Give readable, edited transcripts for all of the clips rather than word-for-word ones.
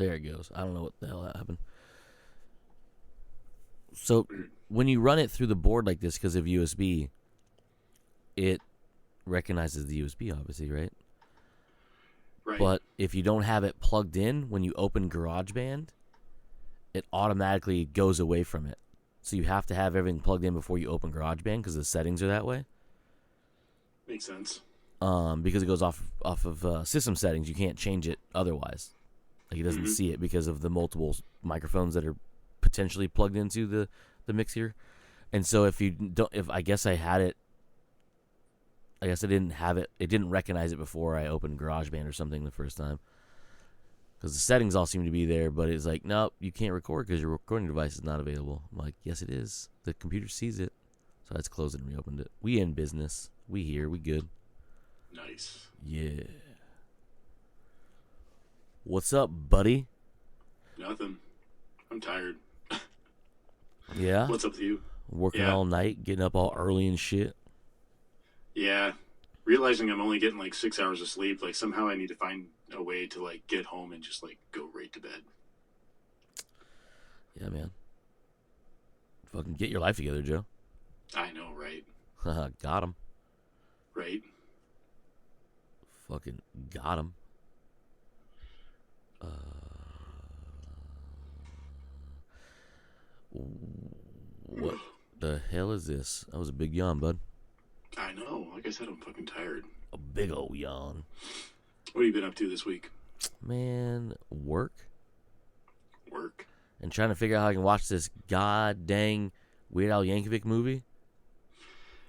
There it goes. I don't know what the hell happened. So when you run it through the board like this because of USB, it recognizes the USB, obviously, right? Right. But if you don't have it plugged in, when you open GarageBand, it automatically goes away from it. So you have to have everything plugged in before you open GarageBand because the settings are that way. Makes sense. Because it goes off of system settings, you can't change it otherwise. Like, it doesn't see it because of the multiple microphones that are potentially plugged into the mixer. And so if I guess I had it, I guess I didn't have it. It didn't recognize it before I opened GarageBand or something the first time. Because the settings all seem to be there, but it's like, nope, you can't record because your recording device is not available. I'm like, yes, it is. The computer sees it. So I just closed it and reopened it. We in business. We here. We good. Nice. Yeah. What's up, buddy? Nothing. I'm tired. Yeah? What's up with you? Working all night, getting up all early and shit. Yeah. Realizing I'm only getting like 6 hours of sleep, like somehow I need to find a way to like get home and just like go right to bed. Yeah, man. Fucking get your life together, Joe. I know, right? Got him. Right? Fucking got him. What the hell is this? That was a big yawn, bud. I know. Like I said, I'm fucking tired. A big old yawn. What have you been up to this week? Man, work. Work. And trying to figure out how I can watch this god dang Weird Al Yankovic movie.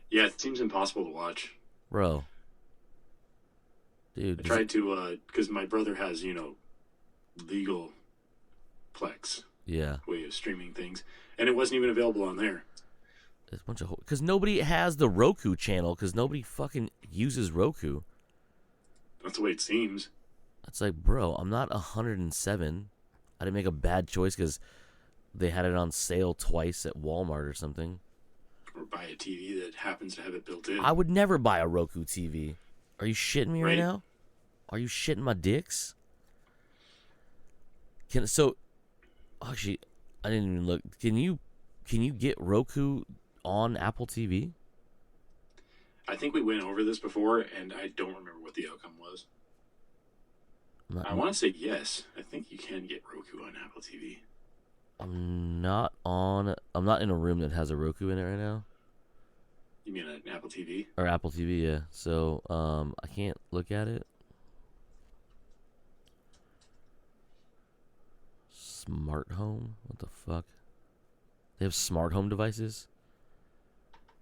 Yeah, it seems impossible to watch. Bro. Dude. I tried to, because my brother has, legal Plex. Yeah. Way of streaming things. And it wasn't even available on there. There's a bunch of... Because nobody has the Roku channel, because nobody fucking uses Roku. That's the way it seems. It's like, bro, I'm not 107. I didn't make a bad choice because they had it on sale twice at Walmart or something. Or buy a TV that happens to have it built in. I would never buy a Roku TV. Are you shitting me right now? Are you shitting my dicks? Actually, I didn't even look. Can you get Roku on Apple TV? I think we went over this before, and I don't remember what the outcome was. I want to say yes. I think you can get Roku on Apple TV. I'm not in a room that has a Roku in it right now. You mean an Apple TV? Or Apple TV, yeah. So, I can't look at it. Smart home? What the fuck? They have smart home devices?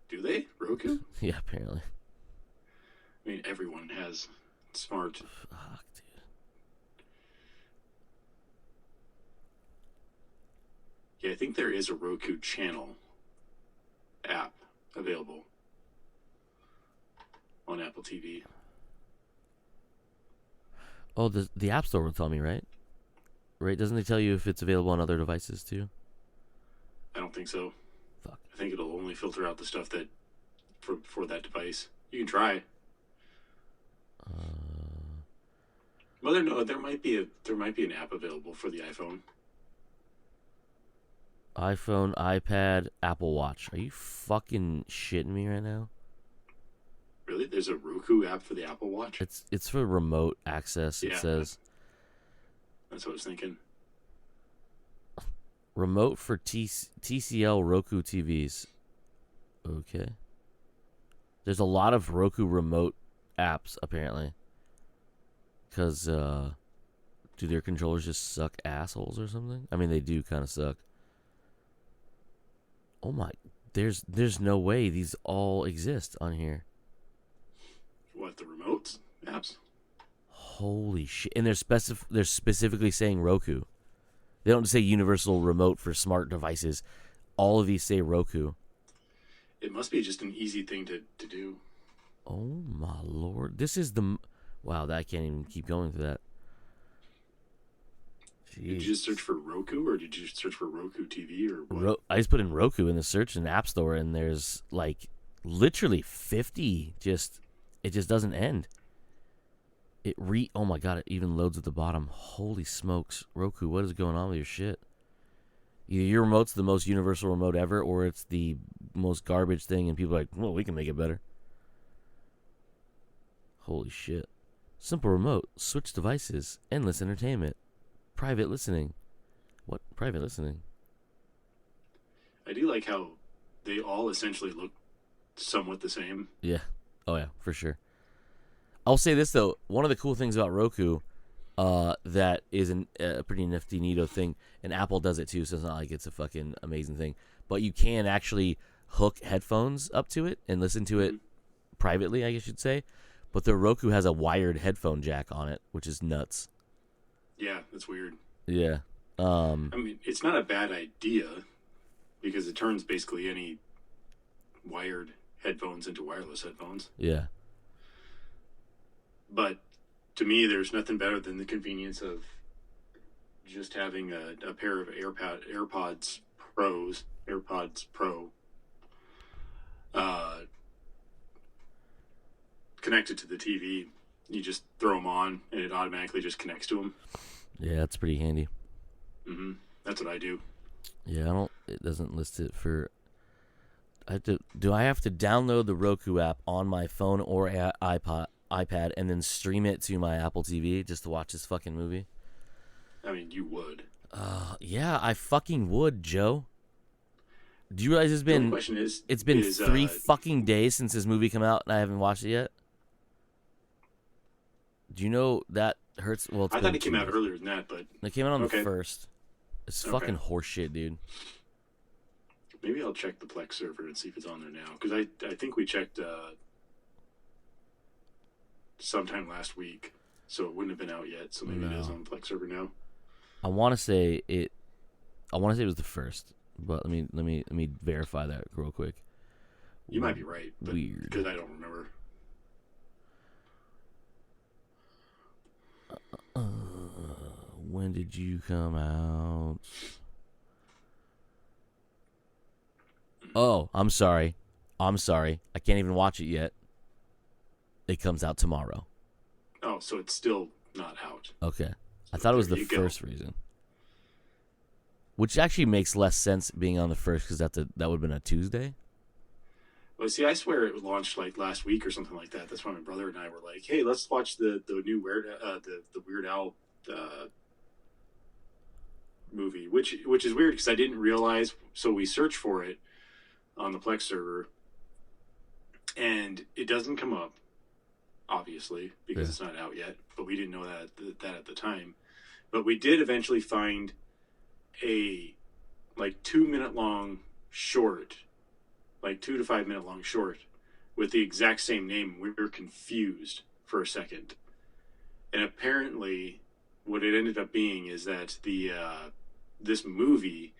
Do they? Roku? Yeah, apparently. I mean, everyone has smart. Fuck, dude. Yeah, I think there is a Roku channel app available on Apple TV. Oh, the App Store will tell me, right? Right? Doesn't it tell you if it's available on other devices too? I don't think so. Fuck. I think it'll only filter out the stuff that for that device. You can try. Well, there might be an app available for the iPhone. iPhone, iPad, Apple Watch. Are you fucking shitting me right now? Really? There's a Roku app for the Apple Watch? It's for remote access, it says. That's what I was thinking. Remote for TCL Roku TVs. Okay. There's a lot of Roku remote apps, apparently. Because, do their controllers just suck assholes or something? I mean, they do kind of suck. Oh my, there's no way these all exist on here. What, the remotes apps? Holy shit. And they're specifically saying Roku. They don't say universal remote for smart devices. All of these say Roku. It must be just an easy thing to do. Oh my lord. This is the... Wow, I can't even keep going through that. Jeez. Did you just search for Roku, or did you search for Roku TV, or what? I just put in Roku in the search in the App Store, and there's like literally 50. It just doesn't end. Oh my god, it even loads at the bottom. Holy smokes, Roku, what is going on with your shit? Either your remote's the most universal remote ever, or it's the most garbage thing, and people are like, well, we can make it better. Holy shit. Simple remote, switch devices, endless entertainment, private listening. What? Private listening? I do like how they all essentially look somewhat the same. Yeah. Oh yeah, for sure. I'll say this though, one of the cool things about Roku, that is a pretty nifty, neato thing, and Apple does it too, so it's not like it's a fucking amazing thing. But you can actually hook headphones up to it and listen to it privately, I guess you'd say. But the Roku has a wired headphone jack on it, which is nuts. Yeah, that's weird. Yeah. I mean, it's not a bad idea because it turns basically any wired headphones into wireless headphones. Yeah. But to me, there's nothing better than the convenience of just having a pair of AirPods Pro, connected to the TV. You just throw them on, and it automatically just connects to them. Yeah, that's pretty handy. Mm-hmm. That's what I do. Yeah, it doesn't list it for. Do I have to download the Roku app on my phone or iPad and then stream it to my Apple TV just to watch this fucking movie? I mean, you would. Yeah, I fucking would, Joe. Do you realize it's been 3 fucking days since this movie came out and I haven't watched it yet? Do you know that hurts? Well, I thought it came out earlier than that, but it came out on the 1st. It's fucking horseshit, dude. Maybe I'll check the Plex server and see if it's on there now, because I think we checked sometime last week, so it wouldn't have been out yet. So maybe it is on the Plex server now. I want to say it was the 1st, but let me verify that real quick. You might be right, but weird, because I don't remember. When did you come out? Oh, I'm sorry. I can't even watch it yet. It comes out tomorrow. Oh, so it's still not out. Okay. So I thought it was the first reason. Which actually makes less sense being on the 1st because that would have been a Tuesday. Well, see, I swear it launched like last week or something like that. That's why my brother and I were like, "Hey, let's watch the new Weird Al movie," which is weird because I didn't realize. So we searched for it on the Plex server, and it doesn't come up, obviously, because it's not out yet. But we didn't know that at the time. But we did eventually find a 2-minute long short, 2 to 5 minute long short, with the exact same name. We were confused for a second, and apparently, what it ended up being is that this movie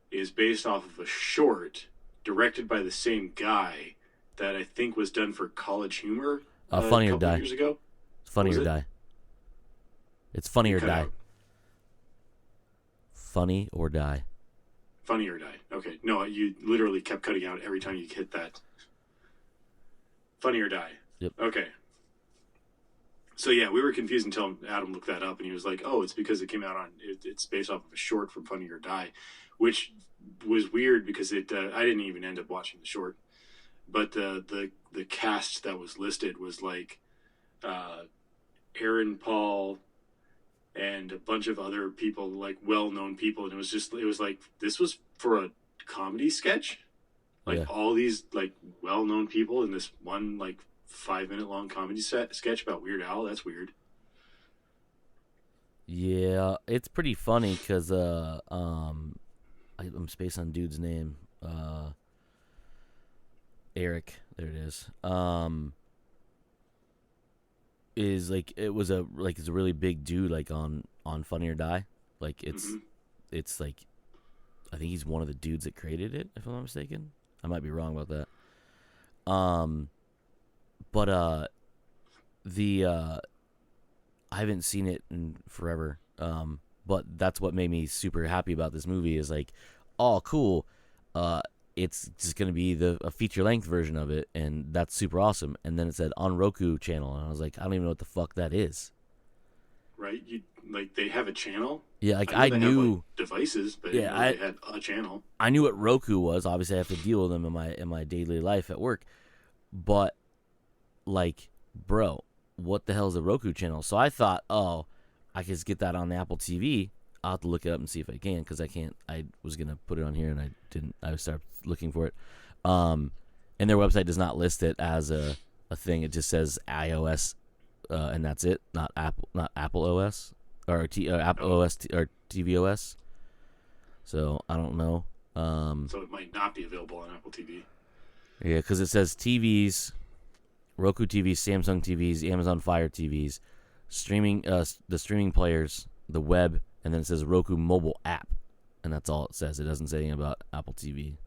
is based off of a short directed by the same guy that I think was done for College Humor Funny a or couple Die. years ago. Funny or Die. It's Funny or Die. Out. Funny or Die. Funny or Die. Okay. No, you literally kept cutting out every time you hit that. Funny or Die. Yep. Okay. So yeah, we were confused until Adam looked that up, and he was like, "Oh, it's because it came out on. It's based off of a short from Funny or Die," which was weird because I didn't even end up watching the short, but the cast that was listed was like Aaron Paul and a bunch of other people, like well-known people, and it was like this was for a comedy sketch, all these like well-known people in this one 5-minute long comedy sketch about Weird Al. That's weird. Yeah, it's pretty funny because I'm spaced on dude's name. Eric, there it is. Is it was it's a really big dude on Funny or Die. It's like I think he's one of the dudes that created it, if I'm not mistaken. I might be wrong about that. But I haven't seen it in forever. But that's what made me super happy about this movie is oh cool. it's just going to be a feature-length version of it, and that's super awesome. And then it said on Roku channel, and I was like, I don't even know what the fuck that is. Right? They have a channel? Yeah, like I I know they knew... have, like, devices, but Yeah, I didn't know they had a channel. I knew what Roku was. Obviously, I have to deal with them in my daily life at work. But, like, bro, what the hell is a Roku channel? So I thought, oh, I could just get that on the Apple TV. I'll have to look it up and see if I can, because I can't. I was going to put it on here, and I didn't. I started looking for it. And their website does not list it as a thing. It just says iOS, and that's it. Not Apple OS or Apple OS or tvOS. So I don't know. So it might not be available on Apple TV. Yeah, because it says TVs, Roku TVs, Samsung TVs, Amazon Fire TVs, streaming, the streaming players, the web, and then it says Roku mobile app, and that's all it says. It doesn't say anything about Apple TV.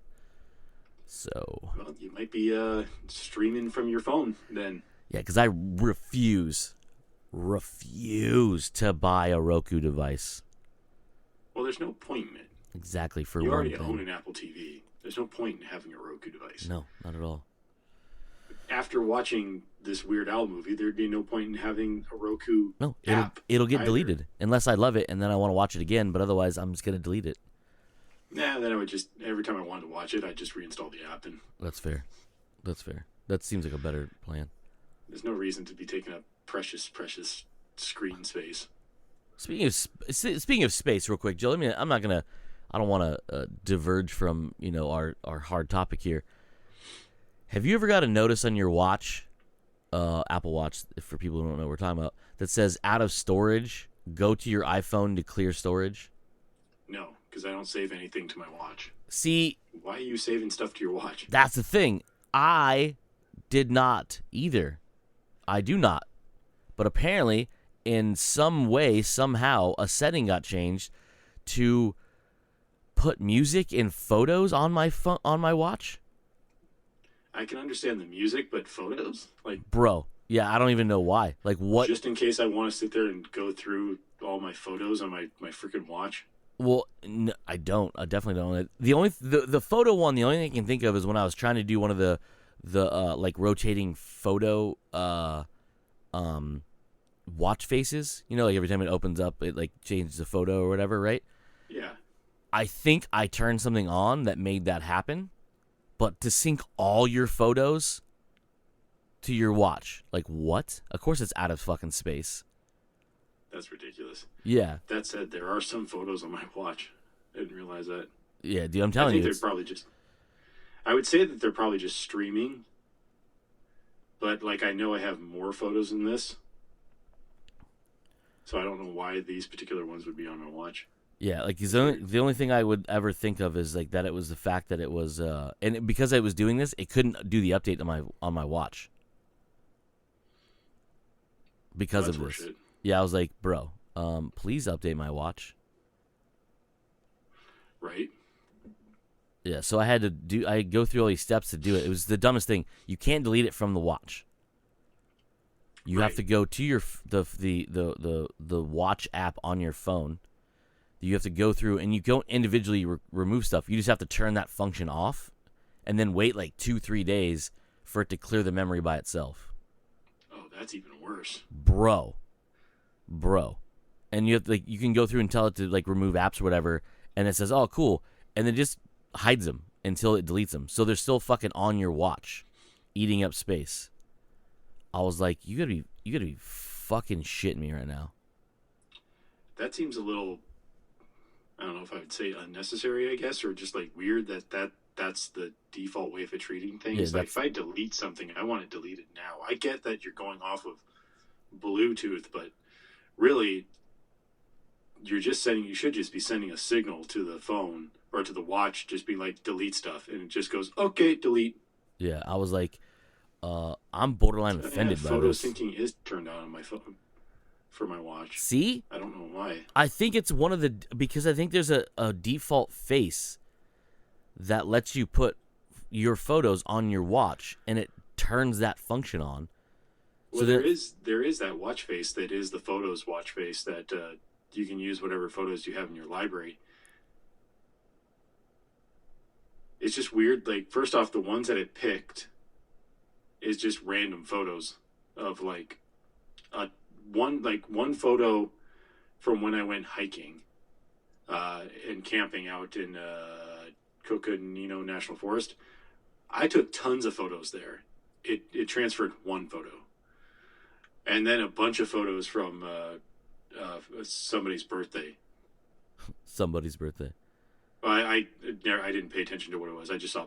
So, well, you might be streaming from your phone then. Yeah, because I refuse to buy a Roku device. Well, there's no point in it. Exactly, for you one already thing. own an Apple TV. There's no point in having a Roku device. No, not at all. After watching this Weird Al movie, there'd be no point in having a Roku app. It'll get either. deleted unless I love it and then I want to watch it again. But otherwise, I'm just gonna delete it. Nah, then I would just every time I wanted to watch it, I'd just reinstall the app. And That's fair. That seems like a better plan. there's no reason to be taking up precious screen space. Speaking of space, real quick, Joe. I don't want to diverge from our hard topic here. Have you ever got a notice on your watch, Apple Watch, for people who don't know what we're talking about, that says out of storage? Go to your iPhone to clear storage. No, because I don't save anything to my watch. See, why are you saving stuff to your watch? That's the thing. I did not either. I do not. But apparently, in some way, somehow, a setting got changed to put music and photos on my watch. I can understand the music, but photos? Bro, yeah, I don't even know why. Like, what? Just in case I want to sit there and go through all my photos on my freaking watch? Well, no, I don't. I definitely don't. The photo one, the only thing I can think of is when I was trying to do one of the like rotating photo watch faces. Like every time it opens up, it like changes the photo or whatever, right? Yeah. I think I turned something on that made that happen. But to sync all your photos to your watch, like what? Of course it's out of fucking space. That's ridiculous. Yeah. That said, there are some photos on my watch. I didn't realize that. Yeah, dude, I'm telling you. I think they're probably just... I would say that they're probably just streaming. But, I know I have more photos than this. So I don't know why these particular ones would be on my watch. Yeah, the only thing I would ever think of is that it was the fact that it was and because I was doing this, it couldn't do the update on my watch because of this. Horseshit. Yeah, I was like, bro, please update my watch. Right. Yeah, so I had to go through all these steps to do it. It was the dumbest thing. You can't delete it from the watch. You have to go to your the watch app on your phone. You have to go through, and you don't individually remove stuff. You just have to turn that function off, and then wait 2-3 days for it to clear the memory by itself. Oh, that's even worse, bro. And you have you can go through and tell it to remove apps or whatever, and it says, "Oh, cool," and then just hides them until it deletes them. So they're still fucking on your watch, eating up space. I was like, you gotta be fucking shitting me right now. That seems a little. I don't know if I would say unnecessary, I guess, or just weird that's the default way of treating things. Yeah, if I delete something, I want it deleted now. I get that you're going off of Bluetooth, but really, you should just be sending a signal to the phone or to the watch, just be delete stuff, and it just goes, okay, delete. Yeah, I was like, I'm borderline offended by photo this. syncing is turned on my phone. For my watch. See? I don't know why. I think it's because I think there's a default face that lets you put your photos on your watch, and it turns that function on. Well, so there is that watch face that is the photos watch face that you can use whatever photos you have in your library. it's just weird. Like, first off, the ones that it picked is just random photos of like one photo from when I went hiking and camping out in Coconino National Forest. I took tons of photos there. It transferred one photo, and then a bunch of photos from somebody's birthday. Somebody's birthday. Well, I didn't pay attention to what it was. I just saw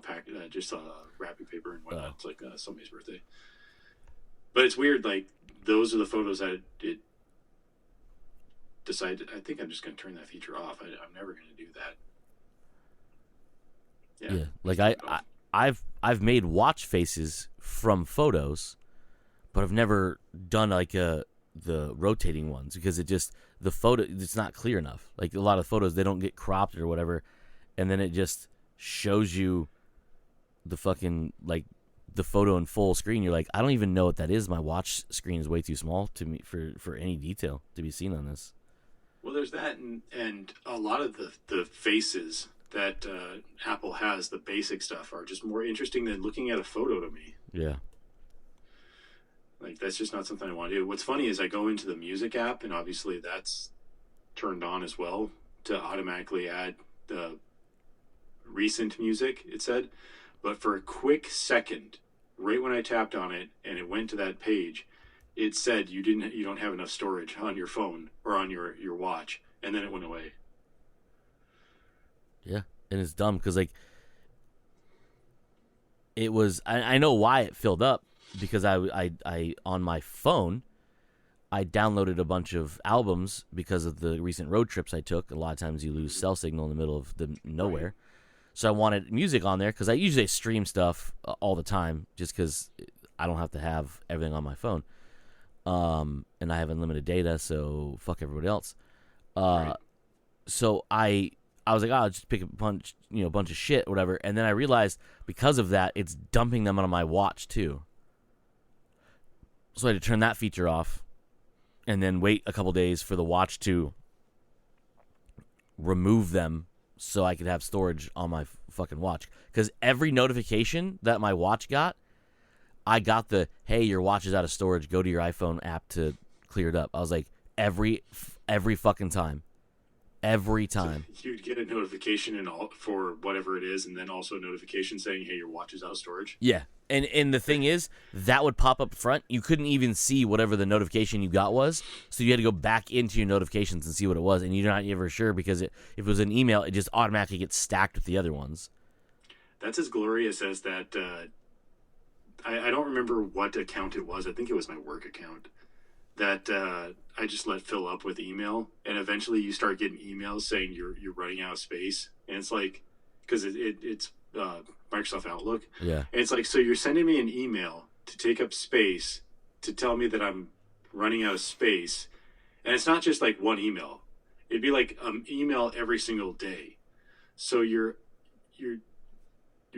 wrapping paper and whatnot. It's like somebody's birthday. But it's weird. Like, those are the photos that it decided. I think I'm just going to turn that feature off. I'm never going to do that. Yeah. Like I've made watch faces from photos, but I've never done like the rotating ones because the photo, it's not clear enough. Like, a lot of photos, they don't get cropped or whatever, and then it just shows you the fucking, like, the photo in full screen. You're like, I don't even know what that is. My watch screen is way too small to me for any detail to be seen on this. Well, there's that, and a lot of the faces that Apple has, the basic stuff, are just more interesting than looking at a photo to me. Yeah. Like, that's just not something I want to do. What's funny is I go into the music app, and obviously that's turned on as well to automatically add the recent music, it said. But for a quick second, right when I tapped on it and it went to that page, it said you don't have enough storage on your phone or on your watch, and then it went away. Yeah, and it's dumb because, like, it was. I know why it filled up, because I on my phone, I downloaded a bunch of albums because of the recent road trips I took. A lot of times you lose cell signal in the middle of the nowhere. Right. So I wanted music on there because I usually stream stuff all the time just because I don't have to have everything on my phone. And I have unlimited data, so fuck everybody else. Right. So I was like, I'll just pick a bunch of shit, or whatever. And then I realized because of that, it's dumping them on my watch too. So I had to turn that feature off and then wait a couple days for the watch to remove them so I could have storage on my fucking watch. Because every notification that my watch got, I got the, hey, your watch is out of storage, go to your iPhone app to clear it up. I was like, every fucking time. Every time. So you'd get a notification for whatever it is, and then also a notification saying, hey, your watch is out of storage? Yeah. And the thing is, that would pop up front. You couldn't even see whatever the notification you got was, so you had to go back into your notifications and see what it was, and you're not ever sure because if it was an email, it just automatically gets stacked with the other ones. That's as glorious as that. I don't remember what account it was. I think it was my work account that I just let fill up with email, and eventually you start getting emails saying you're running out of space, and it's like, because it's Microsoft Outlook. Yeah. And it's like, so you're sending me an email to take up space to tell me that I'm running out of space. And it's not just like one email. It'd be like an email every single day. So you're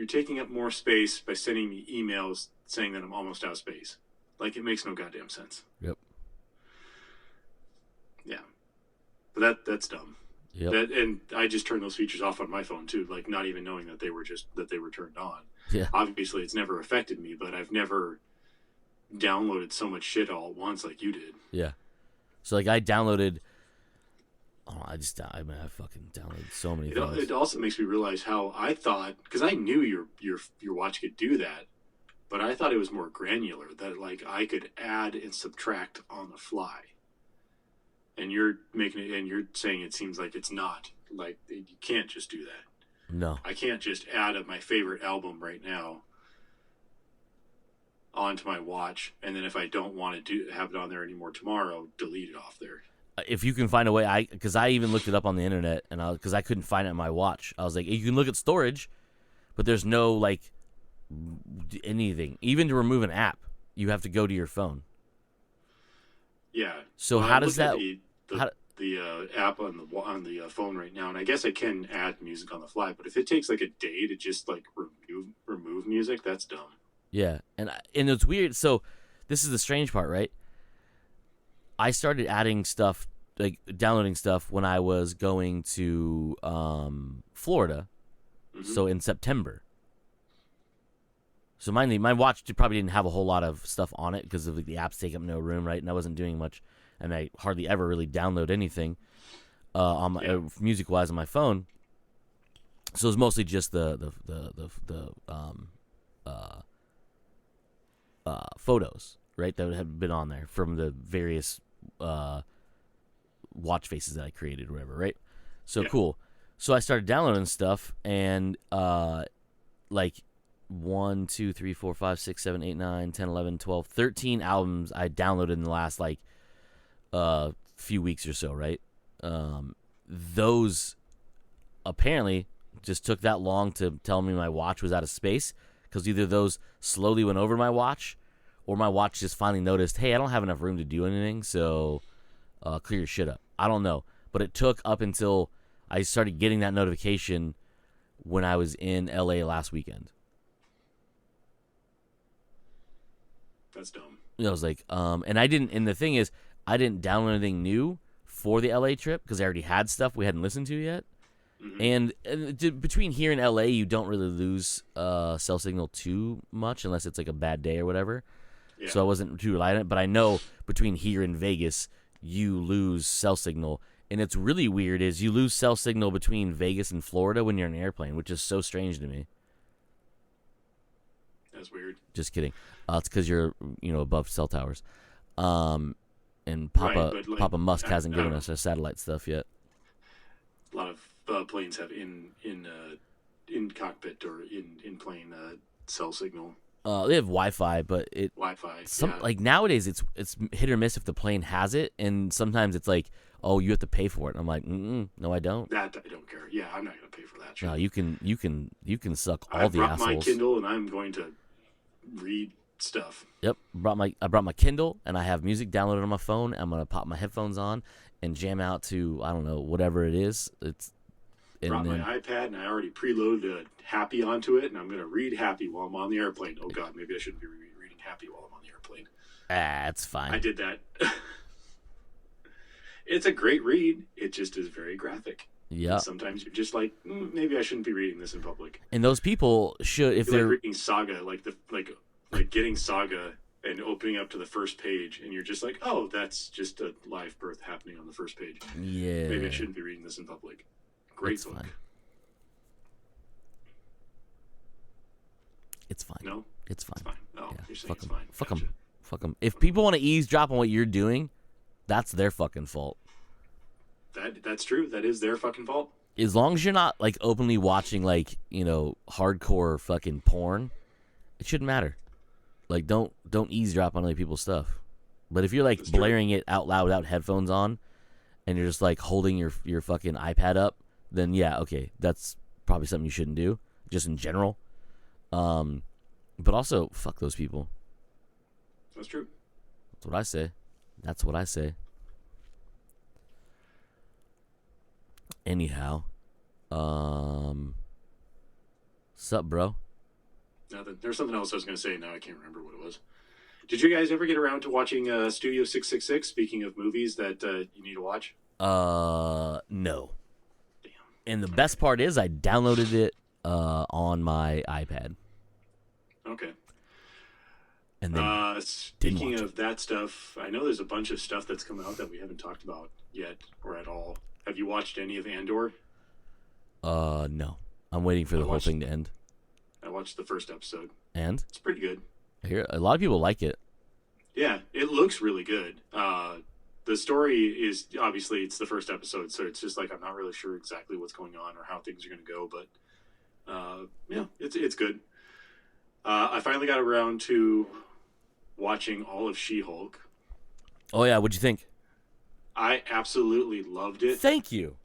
taking up more space by sending me emails saying that I'm almost out of space. Like, it makes no goddamn sense. Yep. Yeah. But that's dumb. Yep. And I just turned those features off on my phone too, like not even knowing that they were turned on. Yeah. Obviously, it's never affected me, but I've never downloaded so much shit all at once like you did. Yeah. So like I downloaded. Oh, I fucking downloaded so many things. It also makes me realize how I thought, because I knew your watch could do that, but I thought it was more granular, that like I could add and subtract on the fly. And you're saying it seems like it's not. Like, you can't just do that. No. I can't just add my favorite album right now onto my watch, and then if I don't want to have it on there anymore tomorrow, delete it off there. If you can find a way, because I even looked it up on the internet, and because I couldn't find it on my watch, I was like, you can look at storage, but there's no like anything. Even to remove an app, you have to go to your phone. Yeah. So how does that? The app on the phone right now, and I guess I can add music on the fly, but if it takes like a day to just like remove music, that's dumb. Yeah, and it's weird. So this is the strange part, right? I started adding stuff, like downloading stuff, when I was going to Florida, so in September. So my watch probably didn't have a whole lot of stuff on it because of the apps take up no room, right? And I wasn't doing much, and I hardly ever really download anything on my music wise on my phone. So it was mostly just the photos, right, that had been on there from the various watch faces that I created or whatever, right? So cool. So I started downloading stuff, and like 1, 2, 3, 4, 5, 6, 7, 8, 9, 10, 11, 12, 13 albums I downloaded in the last like few weeks or so, right? Those apparently just took that long to tell me my watch was out of space, because either those slowly went over my watch, or my watch just finally noticed, hey, I don't have enough room to do anything, so clear your shit up. I don't know. But it took up until I started getting that notification when I was in LA last weekend. That's dumb. I was like, and the thing is, I didn't download anything new for the LA trip because I already had stuff we hadn't listened to yet. Mm-hmm. And between here and LA, you don't really lose cell signal too much unless it's like a bad day or whatever. Yeah. So I wasn't too reliant on it. But I know between here and Vegas, you lose cell signal. And it's really weird is you lose cell signal between Vegas and Florida when you're in an airplane, which is so strange to me. That's weird. Just kidding. It's because you're, above cell towers. And Papa Musk hasn't given us our satellite stuff yet. A lot of planes have in cockpit or in plane cell signal. They have Wi-Fi, but like nowadays it's hit or miss if the plane has it, and sometimes it's like, oh, you have to pay for it. And I'm like, no, I don't. That I don't care. Yeah, I'm not going to pay for that shit. No, you can suck all the assholes. I brought my Kindle, and I'm going to read stuff. Yep, I brought my Kindle, and I have music downloaded on my phone. I'm gonna pop my headphones on and jam out to, I don't know, whatever it is. Brought my iPad, and I already preloaded Happy onto it, and I'm going to read Happy while I'm on the airplane. Oh, God, maybe I shouldn't be reading Happy while I'm on the airplane. That's fine. I did that. It's a great read. It just is very graphic. Yeah. Sometimes you're just like, maybe I shouldn't be reading this in public. And those people should, if they're like reading Saga, like getting Saga and opening up to the first page, and you're just like, oh, that's just a live birth happening on the first page. Yeah. Maybe I shouldn't be reading this in public. Great book. Fine. It's fine. No? It's fine. It's fine. No, yeah. You're saying Fuck it's them. fine. Fuck Gotcha. them. Fuck them. If people want to eavesdrop on what you're doing, that's their fucking fault. That's true. That is their fucking fault. As long as you're not like openly watching like, hardcore fucking porn, it shouldn't matter. Like don't eavesdrop on other people's stuff. But if you're like That's blaring it out loud without headphones on, and you're just like holding your fucking iPad up, then yeah, okay, that's probably something you shouldn't do, just in general. But also, fuck those people. That's true. That's what I say. That's what I say. Anyhow, sup, bro? Nothing. There's something else I was going to say. Now I can't remember what it was. Did you guys ever get around to watching Studio 666? Speaking of movies that you need to watch. No. Damn. And the best part is I downloaded it on my iPad. Okay. And then speaking of that stuff, I know there's a bunch of stuff that's come out that we haven't talked about yet or at all. Have you watched any of Andor? No. I'm waiting for the whole thing to end. I watched the first episode. And? It's pretty good. I hear a lot of people like it. Yeah, it looks really good. The story is, obviously, it's the first episode, so it's just like I'm not really sure exactly what's going on or how things are going to go, but yeah, it's good. I finally got around to watching all of She-Hulk. Oh, yeah, what'd you think? I absolutely loved it. Thank you.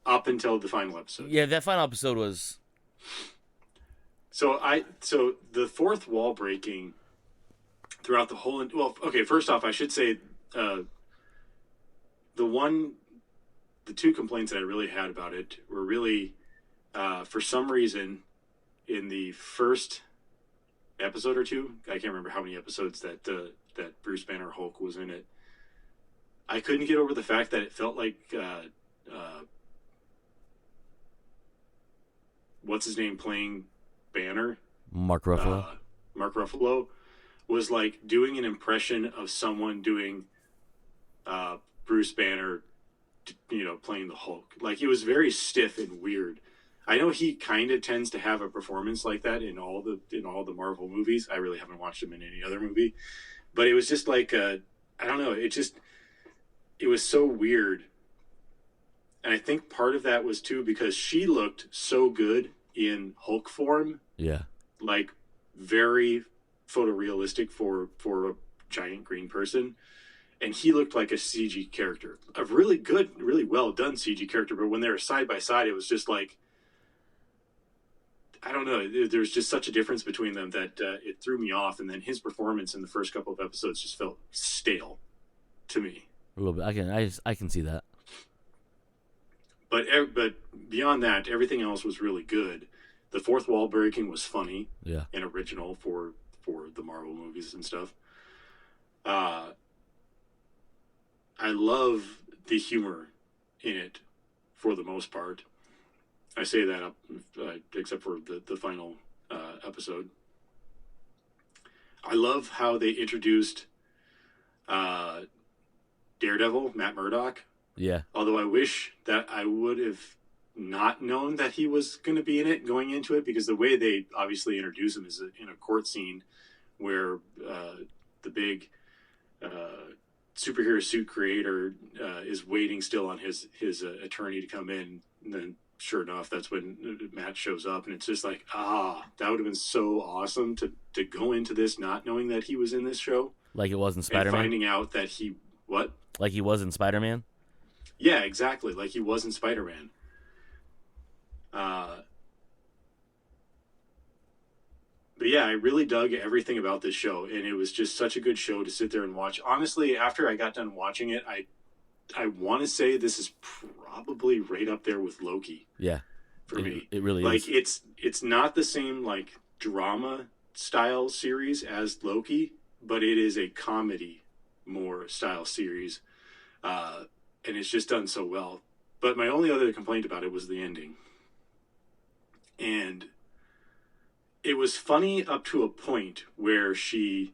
Up until the final episode. Yeah, that final episode was... So the fourth wall breaking throughout the whole... Well, okay, first off, I should say the two complaints that I really had about it were really, for some reason, in the first episode or two, I can't remember how many episodes that Bruce Banner Hulk was in it, I couldn't get over the fact that it felt like what's his name playing Banner? Mark Ruffalo. Mark Ruffalo, was like doing an impression of someone doing Bruce Banner, playing the Hulk. Like, it was very stiff and weird. I know he kind of tends to have a performance like that in all the Marvel movies. I really haven't watched him in any other movie, but it was just like I don't know. It was so weird, and I think part of that was too because she looked so good in Hulk form. Yeah, like very photorealistic for a giant green person, and he looked like a CG character, a really good, really well done CG character. But when they were side by side, it was just like, I don't know. There's just such a difference between them that it threw me off. And then his performance in the first couple of episodes just felt stale to me. a little bit. I can see that. But beyond that, everything else was really good. The fourth wall breaking was funny, Yeah, and original for the Marvel movies and stuff. I love the humor in it for the most part. I say that up, except for the final episode. I love how they introduced Daredevil, Matt Murdock. yeah, Although I wish that I would have not known that he was going to be in it going into it, because the way they obviously introduce him is in a court scene where the big superhero suit creator is waiting still on his attorney to come in, and then sure enough, that's when Matt shows up, and it's just like, that would have been so awesome to go into this not knowing that he was in this show, like it was in Spider-Man. and finding out that like he was in Spider-Man. Yeah, exactly, like he was in Spider-Man. But yeah, I really dug everything about this show, and it was just such a good show to sit there and watch. Honestly, after I got done watching it, I want to say this is probably right up there with Loki. Yeah, for me, it really like is. it's not the same like drama style series as Loki, but it is a comedy more style series, and it's just done so well. But my only other complaint about it was the ending, and it was funny up to a point where she,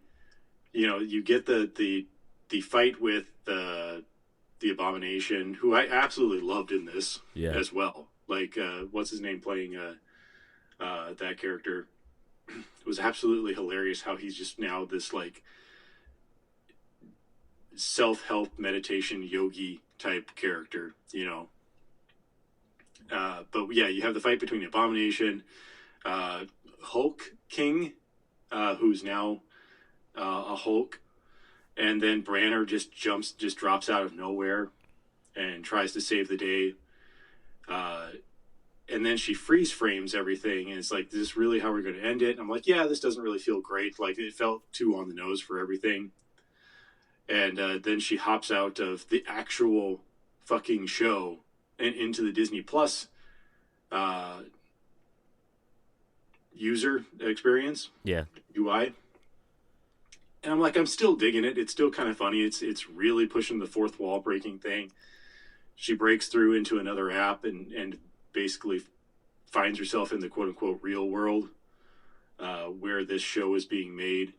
you get the fight with the Abomination, who I absolutely loved in this as well. Like, what's his name playing that character? It was absolutely hilarious how he's just now this like self-help meditation yogi type character, but yeah, you have the fight between the Abomination, Hulk King, who's now a Hulk, and then Branner just drops out of nowhere and tries to save the day. And then she freeze frames everything, and it's like, is this really how we're going to end it? And I'm like, yeah, this doesn't really feel great. Like, it felt too on the nose for everything. And then she hops out of the actual fucking show and into the Disney Plus user experience. Yeah. UI. And I'm like, I'm still digging it. It's still kind of funny. It's really pushing the fourth wall breaking thing. She breaks through into another app and basically finds herself in the quote unquote real world where this show is being made.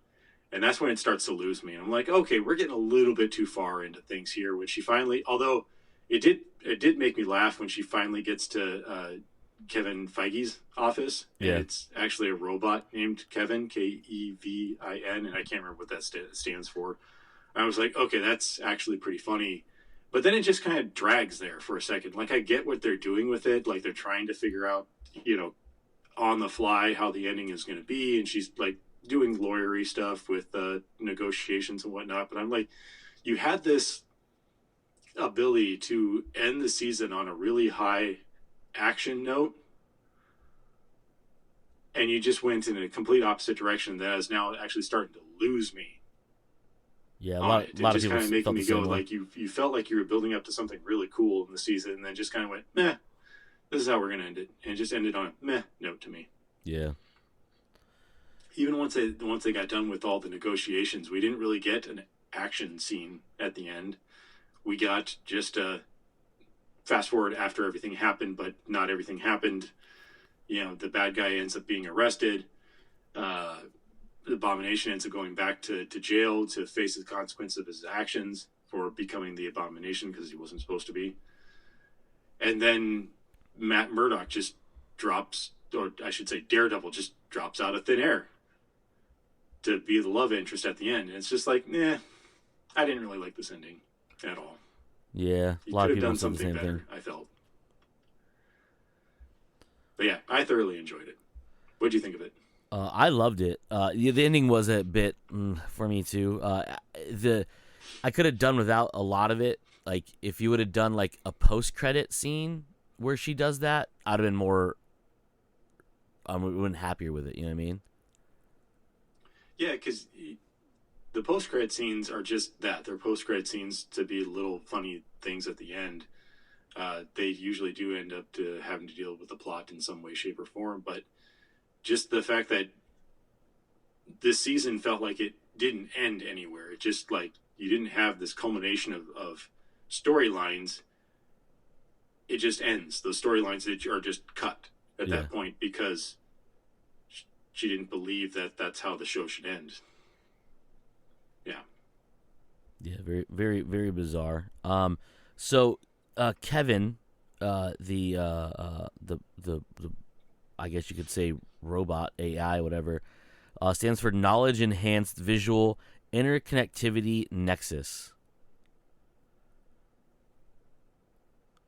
And that's when it starts to lose me. And I'm like, okay, we're getting a little bit too far into things here. When she finally, although it did make me laugh when she finally gets to Kevin Feige's office. And it's actually a robot named Kevin, Kevin, and I can't remember what that stands for. I was like, okay, that's actually pretty funny. But then it just kind of drags there for a second. Like, I get what they're doing with it. Like, they're trying to figure out, on the fly how the ending is going to be. And she's like doing lawyery stuff with negotiations and whatnot. But I'm like, you had this ability to end the season on a really high action note, and you just went in a complete opposite direction that is now actually starting to lose me. Yeah, a lot of just people kind of making me go way. like you felt like you were building up to something really cool in the season, and then just kind of went, meh, this is how we're gonna end it, and it just ended on a meh note to me. Yeah. Even once they got done with all the negotiations, we didn't really get an action scene at the end. We got just a fast forward after everything happened, but not everything happened. The bad guy ends up being arrested. Abomination ends up going back to jail to face the consequence of his actions for becoming the Abomination because he wasn't supposed to be. And then Matt Murdock just drops, or I should say Daredevil just drops out of thin air to be the love interest at the end. And it's just like, nah, I didn't really like this ending at all. Yeah, You a lot could of have people done said the something same better, thing. I felt. But yeah, I thoroughly enjoyed it. What do you think of it? I loved it. The ending was a bit for me too. I could have done without a lot of it. Like if you would have done like a post-credit scene where she does that, I'd have been more. Been happier with it. You know what I mean? Yeah, because the post-credit scenes are just that. They're post-credit scenes to be little funny things at the end. They usually do end up to having to deal with the plot in some way, shape, or form. But just the fact that this season felt like it didn't end anywhere. It just like you didn't have this culmination of storylines. It just ends. Those storylines that are just cut at that point because she didn't believe that that's how the show should end. Yeah. Yeah, very, very, very bizarre. So Kevin, the I guess you could say robot AI, whatever, stands for Knowledge Enhanced Visual Interconnectivity Nexus,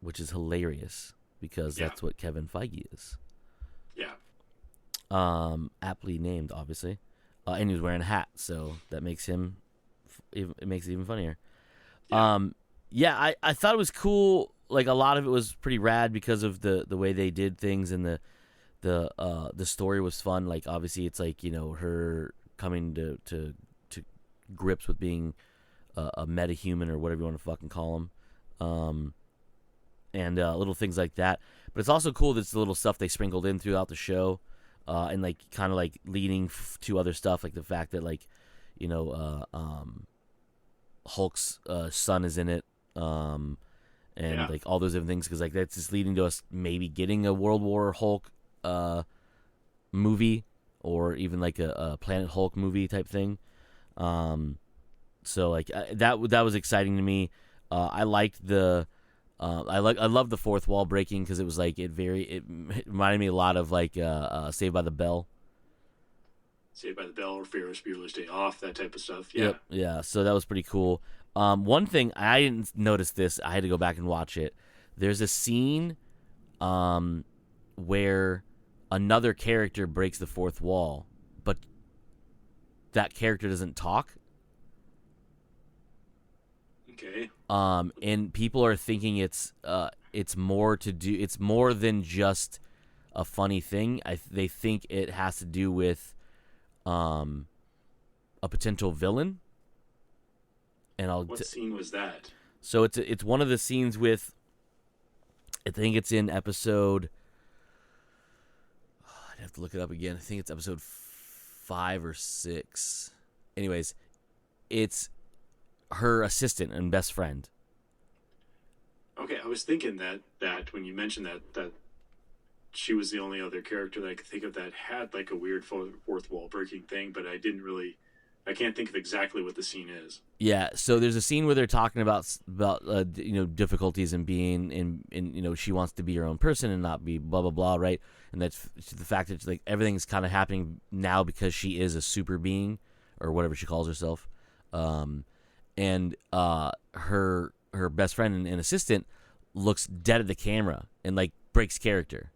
which is hilarious because that's what Kevin Feige is. Yeah. Aptly named, obviously, and he was wearing a hat, so that makes him. It makes it even funnier. Yeah. I thought it was cool. Like a lot of it was pretty rad because of the way they did things, and the story was fun. Like obviously, it's like her coming to grips with being a metahuman or whatever you want to fucking call him, and little things like that. But it's also cool that it's the little stuff they sprinkled in throughout the show, and like kind of like leading to other stuff, like the fact that like Hulk's son is in it, and like all those different things, because like that's just leading to us maybe getting a World War Hulk movie, or even like a Planet Hulk movie type thing. So like that was exciting to me. I liked the I love the fourth wall breaking because it was like it reminded me a lot of like Saved by the Bell. Saved by the Bell or Ferris Bueller's Day Off, that type of stuff. Yeah. Yep, yeah. So that was pretty cool. One thing I didn't notice this. I had to go back and watch it. There's a scene, where another character breaks the fourth wall, but that character doesn't talk. Okay. And people are thinking it's more to do. It's more than just a funny thing. They think it has to do with a potential villain. And what scene was that? So it's one of the scenes with, I think it's in episode, I'd have to look it up again. I think it's episode 5 or 6. Anyways, it's her assistant and best friend. Okay, I was thinking that when you mentioned that she was the only other character that I could think of that had like a weird fourth wall breaking thing, but I can't think of exactly what the scene is. Yeah, so there's a scene where they're talking about difficulties in being in she wants to be her own person and not be blah blah blah, right? And that's the fact that like everything's kind of happening now because she is a super being or whatever she calls herself, and her best friend and assistant looks dead at the camera and like breaks character.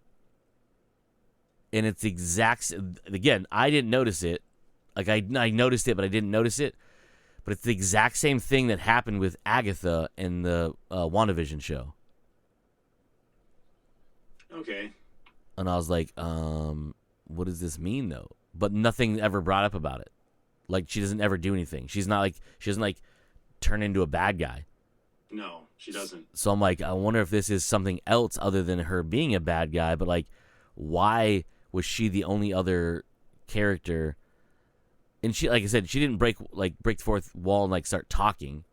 And it's the exact again. I didn't notice it. Like I noticed it, but I didn't notice it. But it's the exact same thing that happened with Agatha in the WandaVision show. Okay. And I was like, what does this mean though? But nothing ever brought up about it. Like she doesn't ever do anything. She doesn't like turn into a bad guy. No, she doesn't. So I'm like, I wonder if this is something else other than her being a bad guy. But like, why was she the only other character? And she, like I said, she didn't break the fourth wall and like start talking,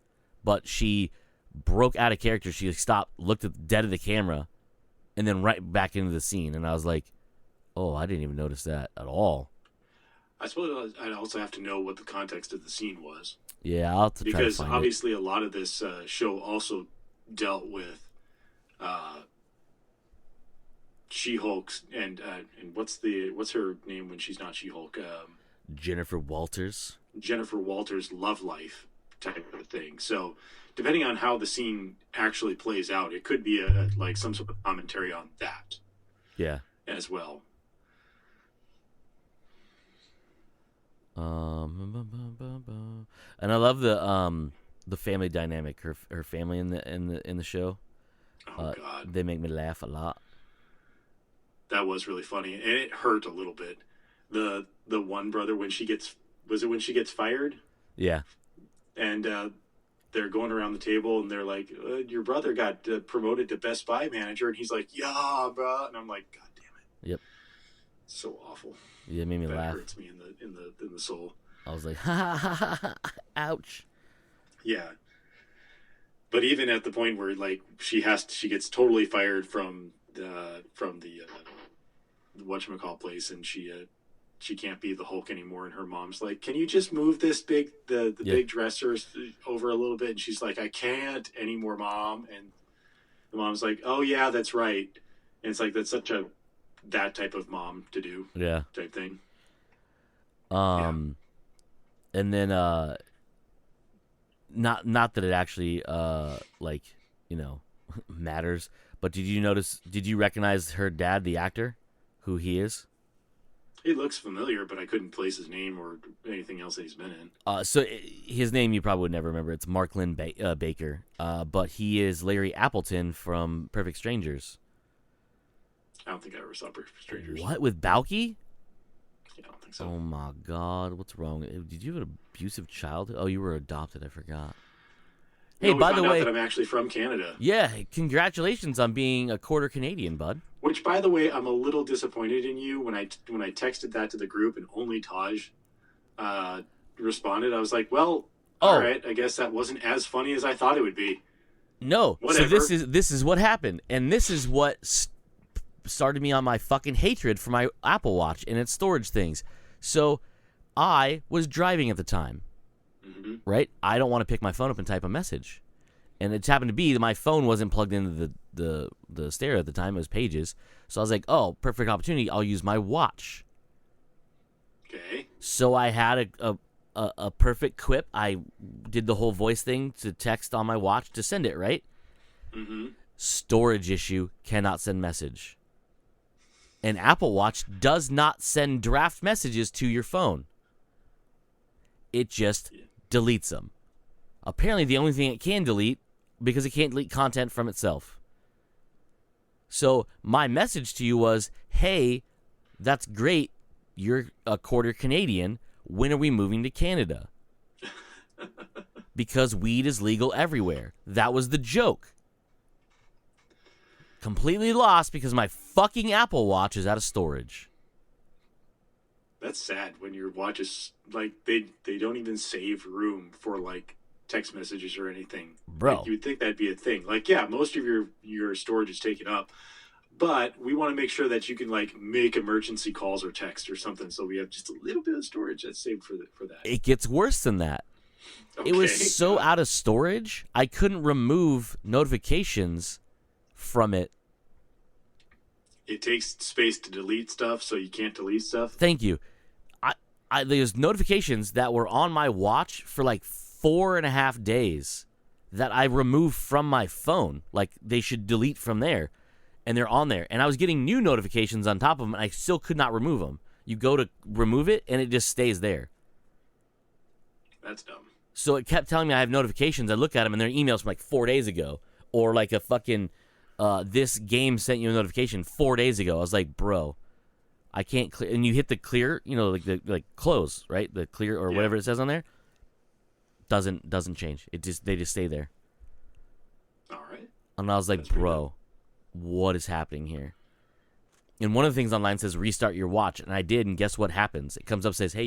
but she broke out of character. She stopped, looked dead at the camera, and then right back into the scene. And I was like, oh, I didn't even notice that at all. I suppose I'd also have to know what the context of the scene was, Yeah, I'll have to try to because find it. obviously a lot of this show also dealt with uh, She-Hulk's and what's her name when she's not She-Hulk? Jennifer Walters. Jennifer Walters' love life type of thing. So depending on how the scene actually plays out, it could be like some sort of commentary on that Yeah. as well. And I love the family dynamic. Her family in the show. Oh God, They make me laugh a lot. that was really funny, and it hurt a little bit. The one brother, when she gets, was it when she gets fired, Yeah. and they're going around the table and they're like, "Your brother got promoted to Best Buy manager," and he's like, "Yeah, bro," and I'm like, "God damn it!" Yep. So awful. Yeah, it made me That laugh. hurts me in the soul. I was like, ha ha ha ha, ouch. Yeah. But even at the point where like she gets totally fired from the whatchamacall place, and she can't be the Hulk anymore, and her mom's like, "Can you just move this the Yeah. big dresser over a little bit?" And she's like, "I can't anymore, Mom." And the mom's like, "Oh yeah, that's right." And it's like that's such a that type of mom to do Yeah. type thing. And then not that it actually like, matters, but did you recognize her dad, the actor, who he is? He looks familiar, but I couldn't place his name or anything else that he's been in. So his name you probably would never remember. It's Mark Lynn Baker. But he is Larry Appleton from Perfect Strangers. I don't think I ever saw Perfect Strangers. What, with Balky? Yeah, I don't think so. Oh my God, what's wrong? Did you have an abusive childhood? Oh, you were adopted. I forgot. Hey, No, by the way, that I'm actually from Canada. yeah, congratulations on being a quarter Canadian, bud. Which, by the way, I'm a little disappointed in you when I texted that to the group and only Taj responded. I was like, well, all right, I guess that wasn't as funny as I thought it would be. No, Whatever. So this is what happened, and this is what started me on my fucking hatred for my Apple Watch and its storage things. So I was driving at the time, right? I don't want to pick my phone up and type a message, and it happened to be that my phone wasn't plugged into the stereo at the time. It was Pages, so I was like, oh, perfect opportunity. I'll use my watch. Okay. So I had a perfect quip. I did the whole voice thing to text on my watch to send it, right? Storage issue, cannot send message. An Apple Watch does not send draft messages to your phone. It just deletes them. Apparently the only thing it can delete, because it can't delete content from itself. So my message to you was, hey, that's great. You're a quarter Canadian. When are we moving to Canada? Because weed is legal everywhere. That was the joke. Completely lost because my fucking Apple Watch is out of storage. That's sad when your watch is like they don't even save room for like text messages or anything. Bro. Like, you would think that'd be a thing. Like, yeah, most of your storage is taken up, but we want to make sure that you can like make emergency calls or text or something, so we have just a little bit of storage that's saved for that. It gets worse than that. Okay. It was so out of storage, I couldn't remove notifications from it. It takes space to delete stuff, so you can't delete stuff. Thank you. There's notifications that were on my watch for like 4.5 days that I removed from my phone. Like, they should delete from there, and they're on there. And I was getting new notifications on top of them, and I still could not remove them. You go to remove it, and it just stays there. That's dumb. So it kept telling me I have notifications. I look at them, and they're emails from like 4 days ago. Or like a fucking, this game sent you a notification 4 days ago. I was like, bro, I can't clear. And you hit the clear, like close, right? The clear or whatever it says on there. Doesn't change. They just stay there. All right. And I was like, bro, what is happening here? And one of the things online says restart your watch, and I did, and guess what happens? It comes up, says, hey,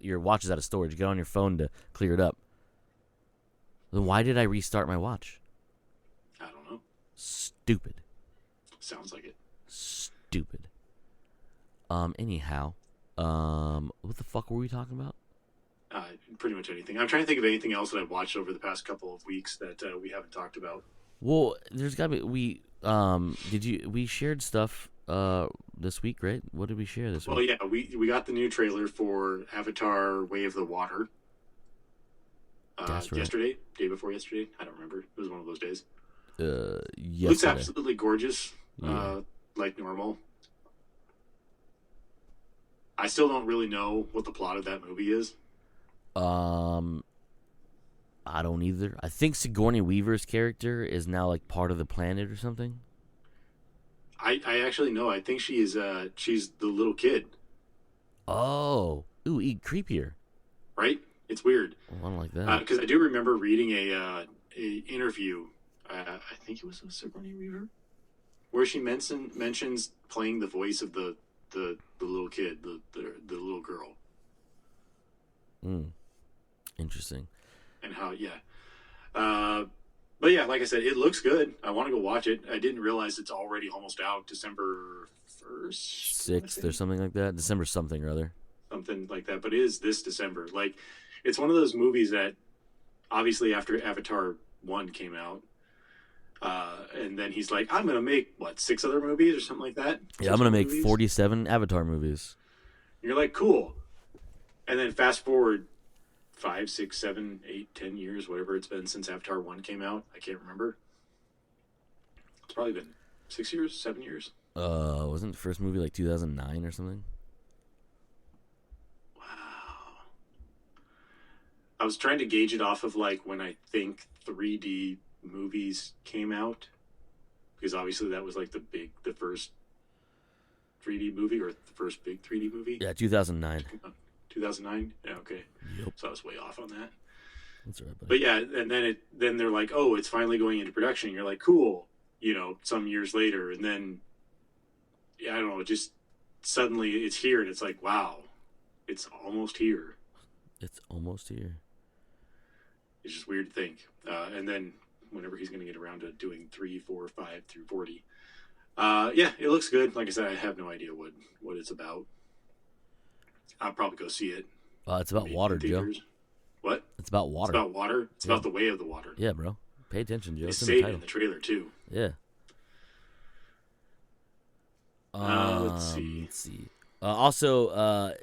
your watch is out of storage. Get on your phone to clear it up. Then why did I restart my watch? I don't know. Stupid. Sounds like it. Stupid. Anyhow, What the fuck were we talking about? Pretty much anything. I'm trying to think of anything else that I've watched over the past couple of weeks that we haven't talked about. Well, there's gotta be we shared stuff this week, right? What did we share this Well, week? yeah, we got the new trailer for Avatar: Way of the Water. That's right. Yesterday, day before yesterday. I don't remember. It was one of those days. Yesterday. Looks absolutely gorgeous, Yeah. like normal. I still don't really know what the plot of that movie is. I don't either. I think Sigourney Weaver's character is now like part of the planet or something. I actually know. I think she's the little kid, Oh, ooh, creepier. right? It's weird Oh, I don't like that. because I do remember reading a interview. I think it was with Sigourney Weaver, where she mentions playing the voice of the little kid, the little girl, Interesting. and how but yeah, like I said, it looks good. I want to go watch it. I didn't realize it's already almost out, December 1st, 6th or something like that. December something or other. something like that. But it is this December. Like, it's one of those movies that obviously after Avatar 1 came out, and then he's like, I'm gonna make 6 other movies or something like that. Yeah, I'm gonna make movies? 47 Avatar movies. And you're like, cool. And then fast forward 5, 6, 7, 8, 10 years, whatever it's been since Avatar 1 came out. I can't remember. It's probably been 6 years, 7 years. Wasn't the first movie like 2009 or something? Wow. I was trying to gauge it off of like when I think 3D movies came out, because obviously that was like the first 3D movie, or the first big 3D movie. Yeah, 2009. 2009. Yeah, okay. Yep. So I was way off on that. That's all right, buddy. But yeah, and then they're like, oh, it's finally going into production. You're like, cool. Some years later, and then I don't know, just suddenly it's here, and it's like, wow, it's almost here. It's almost here. It's just weird to think. And then whenever he's going to get around to doing 3, 4, 5 through 40. Yeah, it looks good. Like I said, I have no idea what it's about. I'll probably go see it. It's about water, Joe. What? It's about water. It's about water? It's about the way of the water. Yeah, bro. Pay attention, Joe. It's in the in the trailer, too. Yeah. Let's see. Also,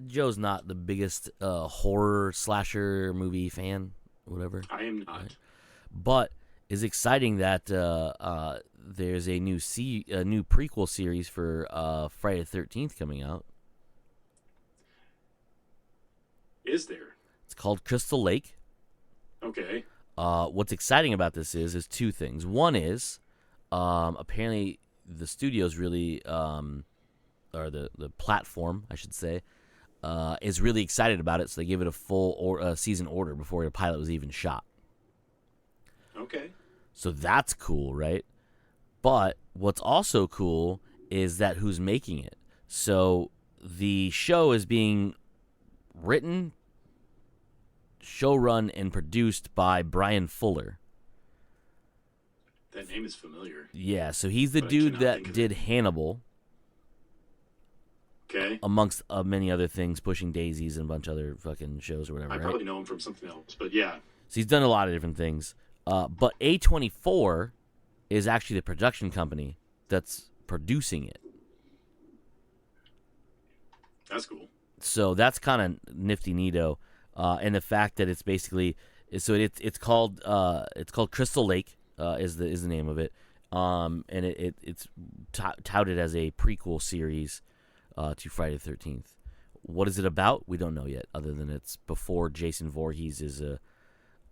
Joe's not the biggest horror slasher movie fan, whatever. I am not. Right? But it's exciting that there's a new prequel series for Friday the 13th coming out. Is there? It's called Crystal Lake. Okay. What's exciting about this is two things. One is apparently the studio's really, or the platform, I should say, is really excited about it, so they gave it a full season order before the pilot was even shot. Okay. So that's cool, right? But what's also cool is that who's making it. So the show is being written, showrun, and produced by Brian Fuller. That name is familiar. Yeah, so he's the dude that did Hannibal. Okay. Amongst many other things, Pushing Daisies and a bunch of other fucking shows or whatever, I probably know him from something else, but yeah. So he's done a lot of different things. But A24 is actually the production company that's producing it. That's cool. So that's kind of nifty neato. And the fact that it's basically it's called Crystal Lake is the name of it. And it's touted as a prequel series to Friday the 13th. What is it about? We don't know yet, other than it's before Jason Voorhees is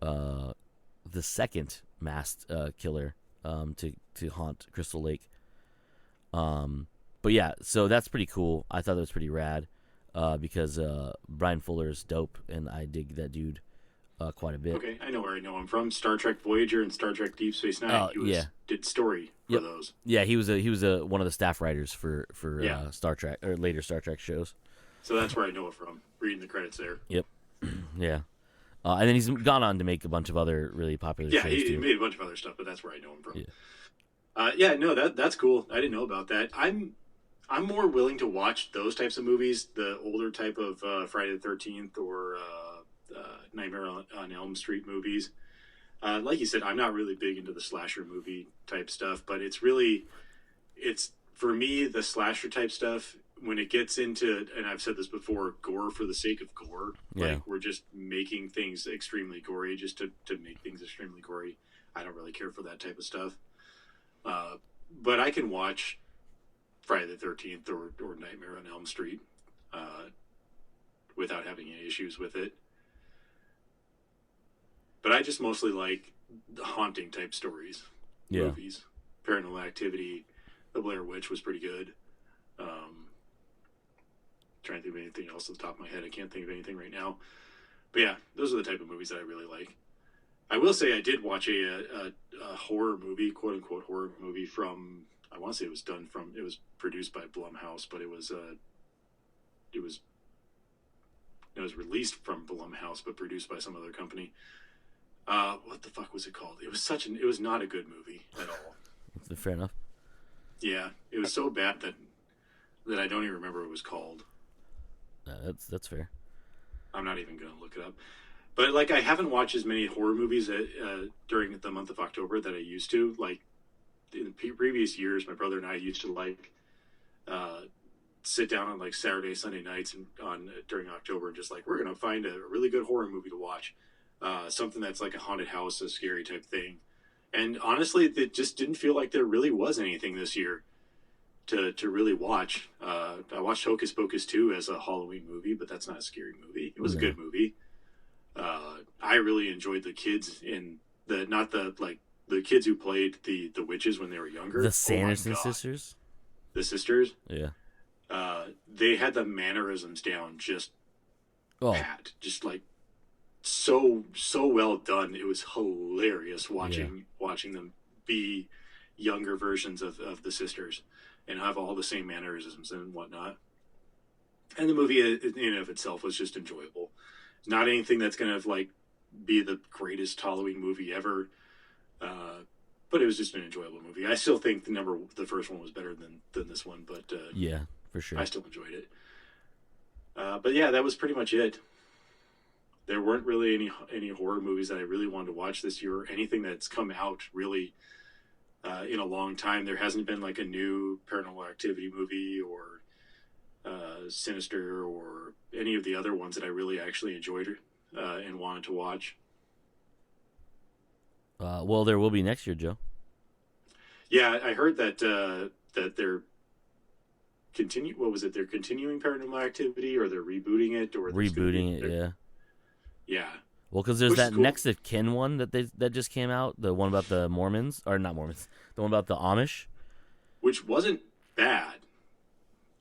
the second masked killer to haunt Crystal Lake. But yeah, so that's pretty cool. I thought that was pretty rad because Brian Fuller is dope, and I dig that dude quite a bit. Okay, I know where I know him from. Star Trek Voyager and Star Trek Deep Space Nine. He did story for those. Yeah, he was one of the staff writers for Star Trek or later Star Trek shows. So that's where I know it from. Reading the credits there. Yep. Yeah. And then he's gone on to make a bunch of other really popular shows. Yeah, he made a bunch of other stuff, but that's where I know him from. Yeah, no, that's cool. I didn't know about that. I'm more willing to watch those types of movies, the older type of Friday the 13th or Nightmare on Elm Street movies. Like you said, I'm not really big into the slasher movie type stuff, but it's for me the slasher type stuff when it gets into, and I've said this before, gore for the sake of gore. Yeah. Like we're just making things extremely gory just to make things extremely gory. I don't really care for that type of stuff. But I can watch Friday the 13th or Nightmare on Elm Street without having any issues with it. But I just mostly like haunting type stories, movies. Paranormal Activity, The Blair Witch was pretty good. Trying to think of anything else off the top of my head. I can't think of anything right now. But yeah, those are the type of movies that I really like. I will say I did watch a horror movie, quote unquote horror movie from, I want to say it was produced by Blumhouse, but it was released from Blumhouse, but produced by some other company. What the fuck was it called? It was not a good movie at all. Fair enough. Yeah, it was so bad that I don't even remember what it was called. That's fair. I'm not even gonna look it up. But like, I haven't watched as many horror movies during the month of October that I used to. Like in previous years, my brother and I used to sit down on like Saturday, Sunday nights and during October and just like, we're gonna find a really good horror movie to watch. Something that's like a haunted house, a scary type thing. And honestly, it just didn't feel like there really was anything this year to really watch. I watched Hocus Pocus 2 as a Halloween movie, but that's not a scary movie. It was a good movie. I really enjoyed the kids in the kids who played the witches when they were younger. The Sanderson sisters? The sisters? Yeah. They had the mannerisms down just pat. Just like so well done. It was hilarious watching them be younger versions of the sisters and have all the same mannerisms and whatnot. And the movie in and of itself was just enjoyable. It's not anything that's going to like be the greatest Halloween movie ever, but it was just an enjoyable movie. I still think the first one was better than this one, but yeah, for sure, I still enjoyed it. But yeah, that was pretty much it. There weren't really any horror movies that I really wanted to watch this year, or anything that's come out really in a long time. There hasn't been like a new Paranormal Activity movie or Sinister or any of the other ones that I really actually enjoyed and wanted to watch. Well, there will be next year, Joe. Yeah, I heard that they're What was it? They're continuing Paranormal Activity, or they're rebooting it, or rebooting it. Yeah. Yeah. Well, because there's that Next of Kin one that just came out, the one about the Mormons, or not Mormons, the one about the Amish, which wasn't bad.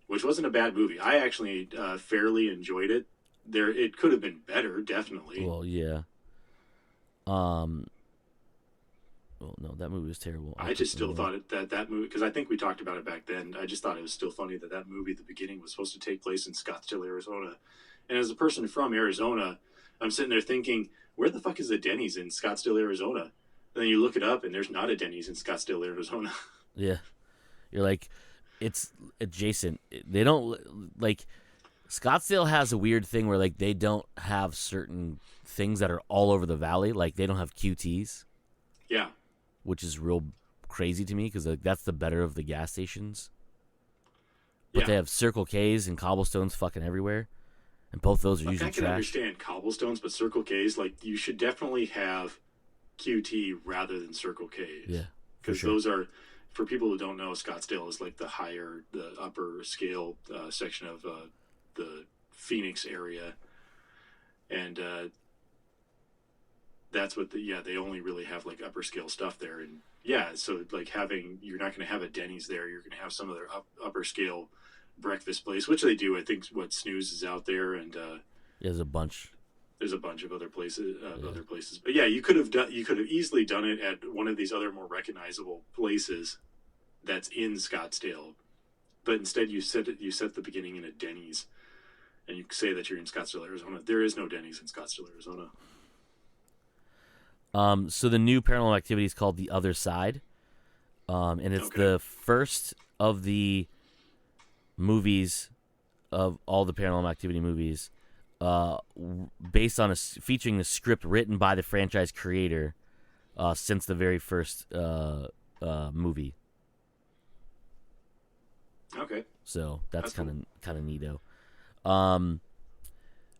Which wasn't a bad movie. I actually fairly enjoyed it. It could have been better, definitely. Well, yeah. Well, no, that movie was terrible. I just still thought that movie, because I think we talked about it back then. I just thought it was still funny that movie at the beginning was supposed to take place in Scottsdale, Arizona. And as a person from Arizona, I'm sitting there thinking, where the fuck is the Denny's in Scottsdale, Arizona? And then you look it up, and there's not a Denny's in Scottsdale, Arizona. Yeah. You're like, it's adjacent. They don't, like, Scottsdale has a weird thing where, like, they don't have certain things that are all over the valley. Like, they don't have QTs. Yeah. Which is real crazy to me, because like, that's the better of the gas stations. But they have Circle K's and Cobblestones fucking everywhere. And both those are usually trash. I can understand Cobblestones, but Circle K's, like, you should definitely have QT rather than Circle K's. Yeah, because those are, for people who don't know, Scottsdale is like the upper scale section of the Phoenix area, and that's what they only really have like upper scale stuff there, and so like you're not going to have a Denny's there. You're going to have some of their upper scale breakfast place, which they do. I think Snooze is out there, and there's a bunch. There's a bunch of other places, But yeah, you could have easily done it at one of these other more recognizable places that's in Scottsdale, but instead you set the beginning in a Denny's, and you say that you're in Scottsdale, Arizona. There is no Denny's in Scottsdale, Arizona. So the new Paranormal Activity is called The Other Side, and it's the first of the movies of all the Paranormal Activity movies, based on featuring the script written by the franchise creator since the very first movie. Okay. So that's kind of neato.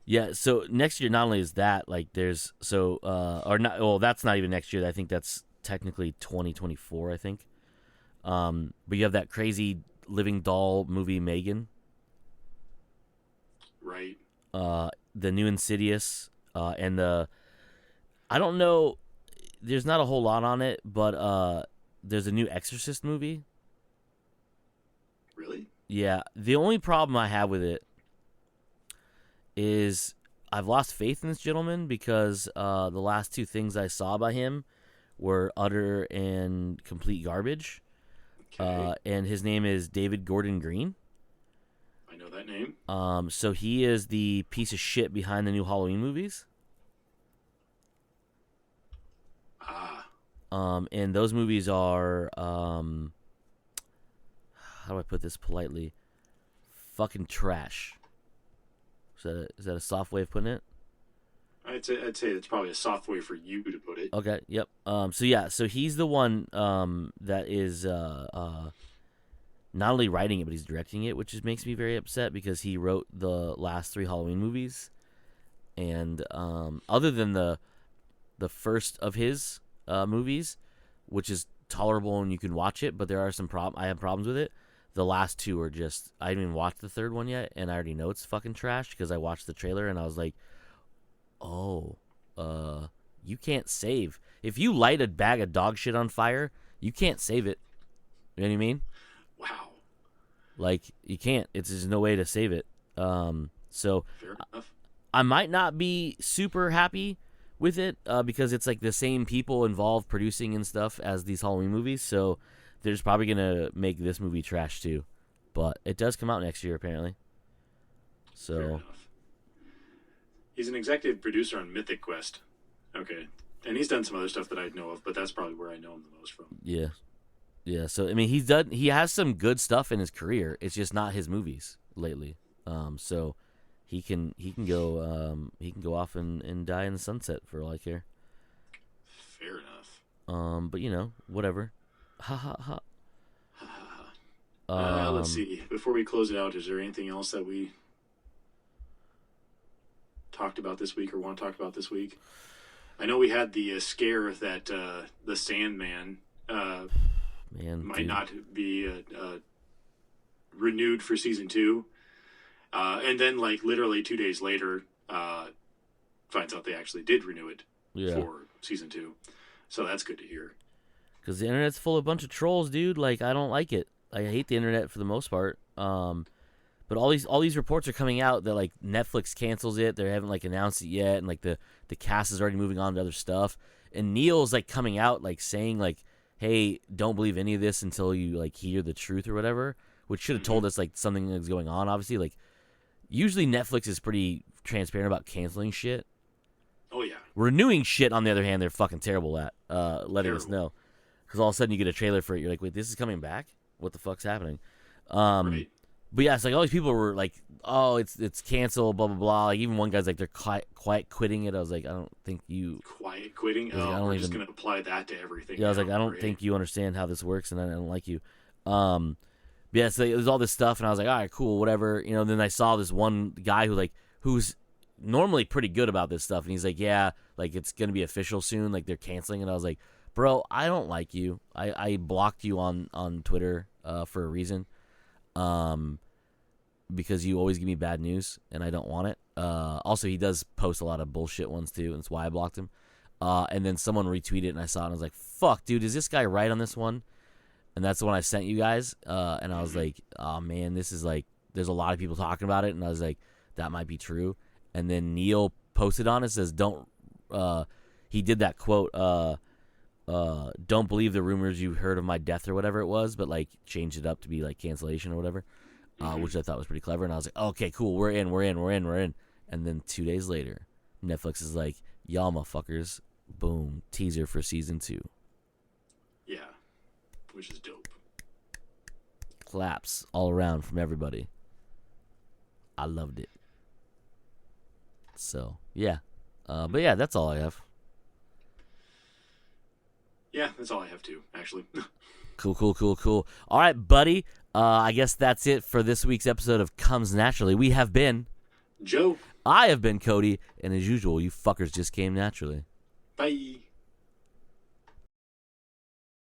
Yeah. So next year, not only is that like there's or not. Well, that's not even next year. I think that's technically 2024. I think. But you have that crazy living doll movie Megan. Right. The new Insidious, and I don't know. There's not a whole lot on it, but there's a new Exorcist movie. Really? Yeah. The only problem I have with it is I've lost faith in this gentleman because the last two things I saw by him were utter and complete garbage. Okay. And his name is David Gordon Green. I know that name. So he is the piece of shit behind the new Halloween movies. Ah. And those movies are, how do I put this politely? Fucking trash. Is that a soft way of putting it? I'd say it's probably a soft way for you to put it. Okay. Yep. So he's the one that is not only writing it but he's directing it, which makes me very upset because he wrote the last 3 Halloween movies, and other than the first of his movies, which is tolerable and you can watch it, but there are some I have problems with it. The last 2 are just, I haven't even watched the third one yet, and I already know it's fucking trash because I watched the trailer and I was like, oh, you can't save. If you light a bag of dog shit on fire, you can't save it. You know what I mean? Wow. Like, you can't. There's no way to save it. So Fair enough. I might not be super happy with it because it's like the same people involved producing and stuff as these Halloween movies, so they're just probably going to make this movie trash too. But it does come out next year, apparently. So Fair enough. He's an executive producer on Mythic Quest. Okay. And he's done some other stuff that I know of, but that's probably where I know him the most from. yeah. Yeah, so I mean he has some good stuff in his career. It's just not his movies lately. So he can go off and die in the sunset for all I care. Fair enough. But whatever. Ha ha ha. Let's see. Before we close it out, is there anything else that we talked about this week or want to talk about this week? I know we had the scare that the Sandman might not be renewed for season 2, and then like literally 2 days later, finds out they actually did renew it for season 2. So that's good to hear. Because the internet's full of a bunch of trolls, dude. Like, I don't like it. I hate the internet for the most part. But all these reports are coming out that like Netflix cancels it. They haven't like announced it yet, and like the cast is already moving on to other stuff. And Neil's like coming out like saying like, hey, don't believe any of this until you like hear the truth or whatever, which should have told us like something is going on. Obviously, like usually Netflix is pretty transparent about canceling shit. Oh yeah. Renewing shit, on the other hand, they're fucking terrible at letting us know. Because all of a sudden you get a trailer for it, you're like, wait, this is coming back? What the fuck's happening? Right. But yeah, it's like all these people were like, oh, it's canceled, blah blah blah. Like even one guy's like, they're quiet quitting it. I was like, I don't think you quiet quitting. Like, I don't we're even, just gonna apply that to everything. Yeah, I was like, I don't think you understand how this works, and I don't like you. Yeah, so there's all this stuff, and I was like, all right, cool, whatever. Then I saw this one guy who's normally pretty good about this stuff, and he's like, yeah, like it's gonna be official soon, like they're canceling it. I was like, bro, I don't like you. I blocked you on Twitter for a reason. Because you always give me bad news, and I don't want it. Also, he does post a lot of bullshit ones, too, and that's why I blocked him. And then someone retweeted it, and I saw it, and I was like, fuck, dude, is this guy right on this one? And that's the one I sent you guys. And I was like, oh, man, this is like, there's a lot of people talking about it, and I was like, that might be true. And then Neil posted on it, says, he did that quote, don't believe the rumors you heard of my death or whatever it was, but like changed it up to be like cancellation or whatever. Which I thought was pretty clever, and I was like, okay, cool, we're in. And then 2 days later, Netflix is like, y'all motherfuckers, boom, teaser for season 2. Yeah, which is dope. claps all around from everybody. I loved it. So, yeah. But yeah, that's all I have. Yeah, that's all I have too, actually. Cool. All right, buddy. I guess that's it for this week's episode of Comes Naturally. We have been Joe. I have been Cody, and as usual, you fuckers just came naturally. Bye.